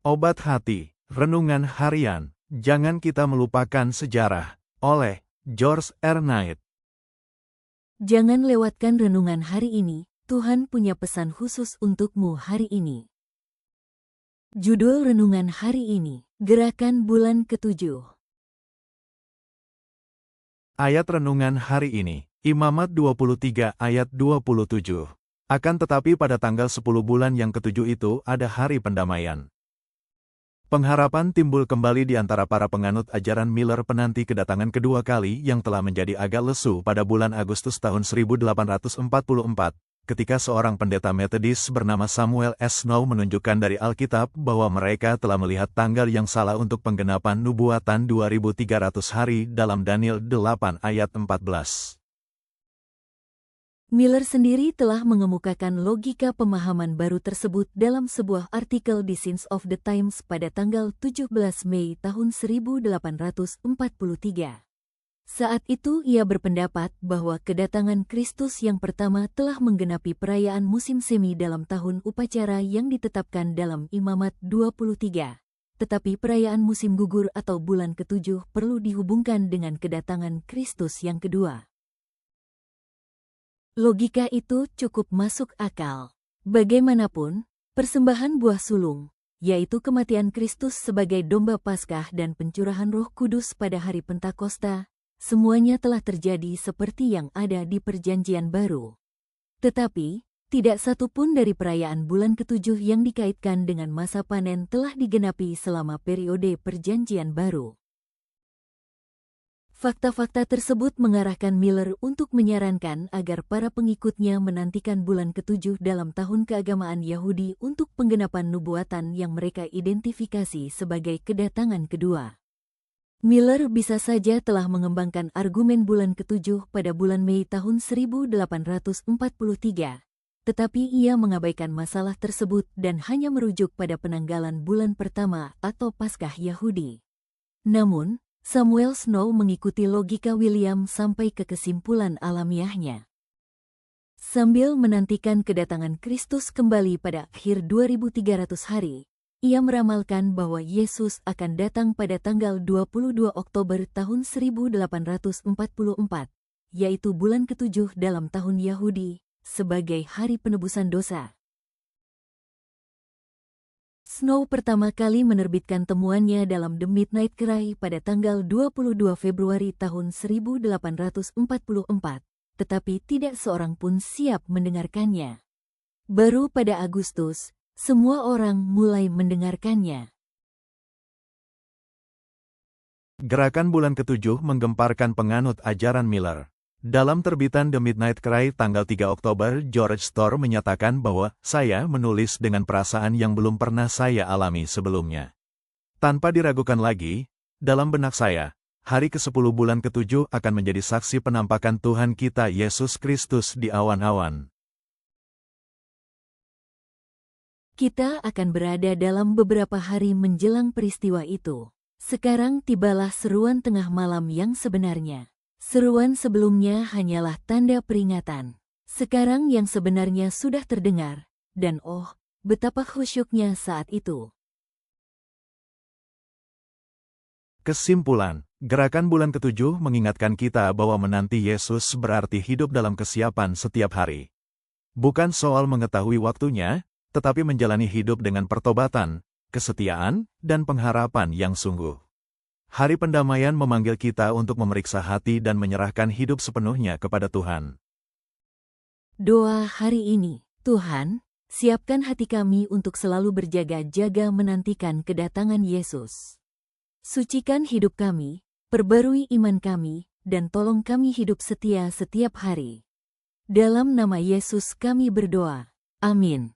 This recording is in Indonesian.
Obat Hati, Renungan Harian, Jangan Kita Melupakan Sejarah, oleh George R. Knight. Jangan lewatkan renungan hari ini, Tuhan punya pesan khusus untukmu hari ini. Judul renungan hari ini, Gerakan Bulan ke-7. Ayat renungan hari ini, Imamat 23 ayat 27. Akan tetapi pada tanggal 10 bulan yang ke-7 itu ada hari pendamaian. Pengharapan timbul kembali di antara para penganut ajaran Miller penanti kedatangan kedua kali yang telah menjadi agak lesu pada bulan Agustus tahun 1844, ketika seorang pendeta Metodis bernama Samuel S. Snow menunjukkan dari Alkitab bahwa mereka telah melihat tanggal yang salah untuk penggenapan nubuatan 2300 hari dalam Daniel 8 ayat 14. Miller sendiri telah mengemukakan logika pemahaman baru tersebut dalam sebuah artikel di Signs of the Times pada tanggal 17 Mei tahun 1843. Saat itu ia berpendapat bahwa kedatangan Kristus yang pertama telah menggenapi perayaan musim semi dalam tahun upacara yang ditetapkan dalam Imamat 23. Tetapi perayaan musim gugur atau bulan ke-7 perlu dihubungkan dengan kedatangan Kristus yang kedua. Logika itu cukup masuk akal. Bagaimanapun, persembahan buah sulung, yaitu kematian Kristus sebagai domba Paskah dan pencurahan Roh Kudus pada hari Pentakosta, semuanya telah terjadi seperti yang ada di Perjanjian Baru. Tetapi, tidak satu pun dari perayaan bulan ke-7 yang dikaitkan dengan masa panen telah digenapi selama periode Perjanjian Baru. Fakta-fakta tersebut mengarahkan Miller untuk menyarankan agar para pengikutnya menantikan bulan ke-7 dalam tahun keagamaan Yahudi untuk penggenapan nubuatan yang mereka identifikasi sebagai kedatangan kedua. Miller bisa saja telah mengembangkan argumen bulan ke-7 pada bulan Mei tahun 1843, tetapi ia mengabaikan masalah tersebut dan hanya merujuk pada penanggalan bulan pertama atau Paskah Yahudi. Namun, Samuel Snow mengikuti logika William sampai ke kesimpulan alamiahnya. Sambil menantikan kedatangan Kristus kembali pada akhir 2300 hari, ia meramalkan bahwa Yesus akan datang pada tanggal 22 Oktober tahun 1844, yaitu bulan ke-7 dalam tahun Yahudi, sebagai hari penebusan dosa. Snow pertama kali menerbitkan temuannya dalam The Midnight Cry pada tanggal 22 Februari tahun 1844, tetapi tidak seorang pun siap mendengarkannya. Baru pada Agustus, semua orang mulai mendengarkannya. Gerakan bulan ke-7 menggemparkan penganut ajaran Miller. Dalam terbitan The Midnight Cry tanggal 3 Oktober, George Storr menyatakan bahwa saya menulis dengan perasaan yang belum pernah saya alami sebelumnya. Tanpa diragukan lagi, dalam benak saya, hari ke-10 bulan ke-7 akan menjadi saksi penampakan Tuhan kita Yesus Kristus di awan-awan. Kita akan berada dalam beberapa hari menjelang peristiwa itu. Sekarang tibalah seruan tengah malam yang sebenarnya. Seruan sebelumnya hanyalah tanda peringatan. Sekarang yang sebenarnya sudah terdengar, dan oh, betapa khusyuknya saat itu. Kesimpulan, gerakan bulan ke-7 mengingatkan kita bahwa menanti Yesus berarti hidup dalam kesiapan setiap hari. Bukan soal mengetahui waktunya, tetapi menjalani hidup dengan pertobatan, kesetiaan, dan pengharapan yang sungguh. Hari pendamaian memanggil kita untuk memeriksa hati dan menyerahkan hidup sepenuhnya kepada Tuhan. Doa hari ini, Tuhan, siapkan hati kami untuk selalu berjaga-jaga menantikan kedatangan Yesus. Sucikan hidup kami, perbarui iman kami, dan tolong kami hidup setia setiap hari. Dalam nama Yesus kami berdoa. Amin.